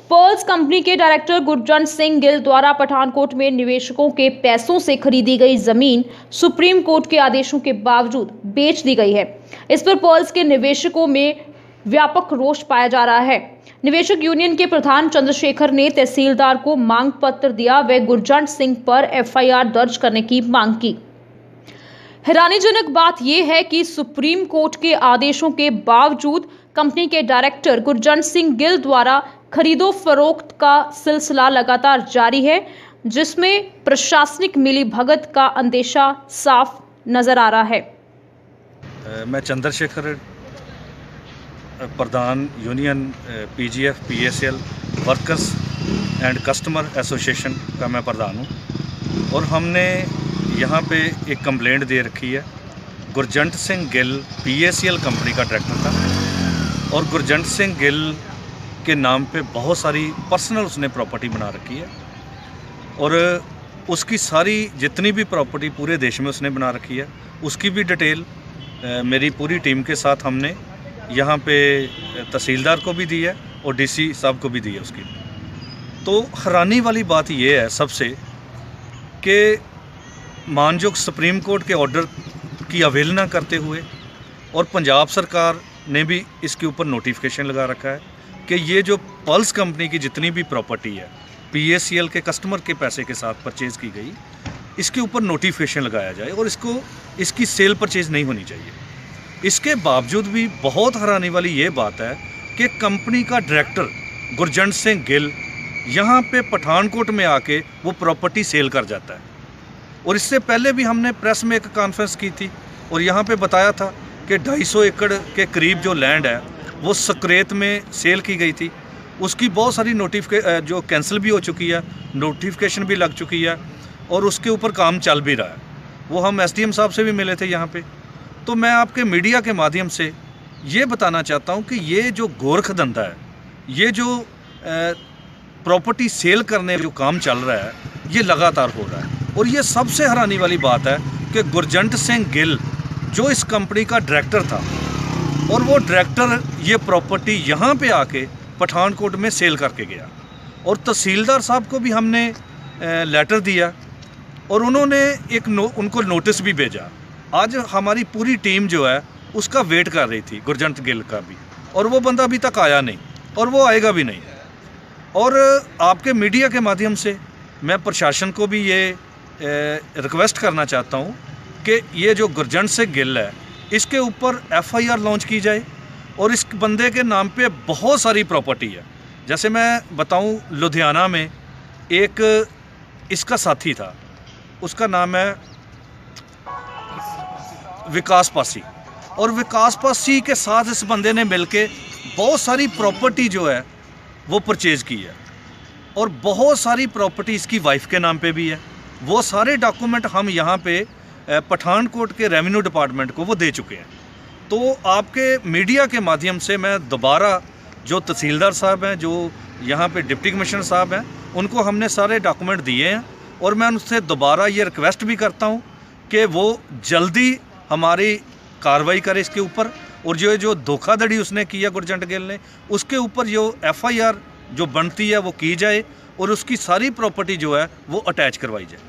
Pearls company के director Gurjant Singh Gill द्वारा पठानकोट में निवेशकों के पैसों से खरीदी गई जमीन सुप्रीम कोर्ट के आदेशों के बावजूद बेच दी गई है। इस पर पर्ल्स के निवेशकों में व्यापक रोष पाया जा रहा है। निवेशक यूनियन के प्रधान चंद्रशेखर ने तहसीलदार को मांग पत्र दिया व गुरजंट सिंह पर एफआईआर दर्ज करने की मांग की। हैरानीजनक बात यह है कि सुप्रीम कोर्ट के आदेशों के बावजूद कंपनी के डायरेक्टर गुरजंट सिंह गिल द्वारा खरीदो फरोख्त का सिलसिला लगातार जारी है, जिसमें प्रशासनिक मिलीभगत का अंदेशा साफ नजर आ रहा है। मैं चंद्रशेखर, प्रधान union PGF PSL workers and customer association का मैं प्रधान हूँ और हमने यहाँ पे एक कंप्लेंट दे रखी है। गुरजंट सिंह गिल पीएसएल कंपनी का डायरेक्टर था और गुरजंट सिंह गिल के नाम पे बहुत सारी पर्सनल उसने प्रॉपर्टी बना रखी है और उसकी सारी जितनी भी प्रॉपर्टी पूरे देश में उसने बना रखी है, उसकी भी डिटेल मेरी पूरी टीम के साथ हमने यहाँ पे तहसीलदार को भी दी है और डीसी साहब को भी दी है उसकी। तो हैरानी वाली बात ये है सबसे कि मानयोग सुप्रीम कोर्ट के ऑर्डर की अवहेलना करते हुए और पंजाब सरकार ने भी इसके ऊपर नोटिफिकेशन लगा रखा है कि ये जो पर्ल्स कंपनी की जितनी भी प्रॉपर्टी है पीएसएल के कस्टमर के पैसे के साथ परचेज़ की गई, इसके ऊपर नोटिफिकेशन लगाया जाए और इसकी सेल परचेज़ नहीं होनी चाहिए। इसके बावजूद भी बहुत हैरानी वाली ये बात है कि कंपनी का डायरेक्टर गुरजंट सिंह गिल यहाँ पे पठानकोट में आके वो प्रॉपर्टी सेल कर जाता है। और इससे पहले भी हमने प्रेस में एक कॉन्फ्रेंस की थी और यहाँ पे बताया था कि 250 एकड़ के करीब जो लैंड है वो सक्रेत में सेल की गई थी। उसकी बहुत सारी जो कैंसिल भी हो चुकी है, नोटिफिकेशन भी लग चुकी है और उसके ऊपर काम चल भी रहा है। वो हम एसडीएम साहब से भी मिले थे यहाँ पे। तो मैं आपके मीडिया के माध्यम से ये बताना चाहता हूँ कि ये जो गोरख धंधा है, ये जो प्रॉपर्टी सेल करने जो काम चल रहा है, ये लगातार हो रहा है। और ये सबसे हैरानी वाली बात है कि गुरजंट सिंह गिल जो इस कंपनी का डायरेक्टर था और वो डायरेक्टर ये प्रॉपर्टी यहाँ पे आके पठानकोट में सेल करके गया और तहसीलदार साहब को भी हमने लेटर दिया और उन्होंने उनको नोटिस भी भेजा। आज हमारी पूरी टीम जो है उसका वेट कर रही थी, गुरजंट गिल का भी, और वो बंदा अभी तक आया नहीं और वो आएगा भी नहीं। और आपके मीडिया के माध्यम से मैं प्रशासन को भी ये रिक्वेस्ट करना चाहता हूँ कि ये जो गुरजंट सिंह गिल है इसके ऊपर एफआईआर लॉन्च की जाए और इस बंदे के नाम पे बहुत सारी प्रॉपर्टी है। जैसे मैं बताऊँ, लुधियाना में एक इसका साथी था, उसका नाम है विकास पासी, और विकास पासी के साथ इस बंदे ने मिलके बहुत सारी प्रॉपर्टी जो है वो परचेज़ की है और बहुत सारी प्रॉपर्टी इसकी वाइफ के नाम पे भी है। वो सारे डॉक्यूमेंट हम यहाँ पे पठानकोट के रेवेन्यू डिपार्टमेंट को वो दे चुके हैं। तो आपके मीडिया के माध्यम से मैं दोबारा जो तहसीलदार साहब हैं, जो यहाँ पे डिप्टी कमिश्नर साहब हैं, उनको हमने सारे डॉक्यूमेंट दिए हैं और मैं उनसे दोबारा ये रिक्वेस्ट भी करता हूँ कि वो जल्दी हमारी कार्रवाई करे इसके ऊपर और जो धोखाधड़ी उसने किया गुरजंट गिल ने, उसके ऊपर जो एफआईआर जो बनती है वो की जाए और उसकी सारी प्रॉपर्टी जो है वो अटैच करवाई जाए।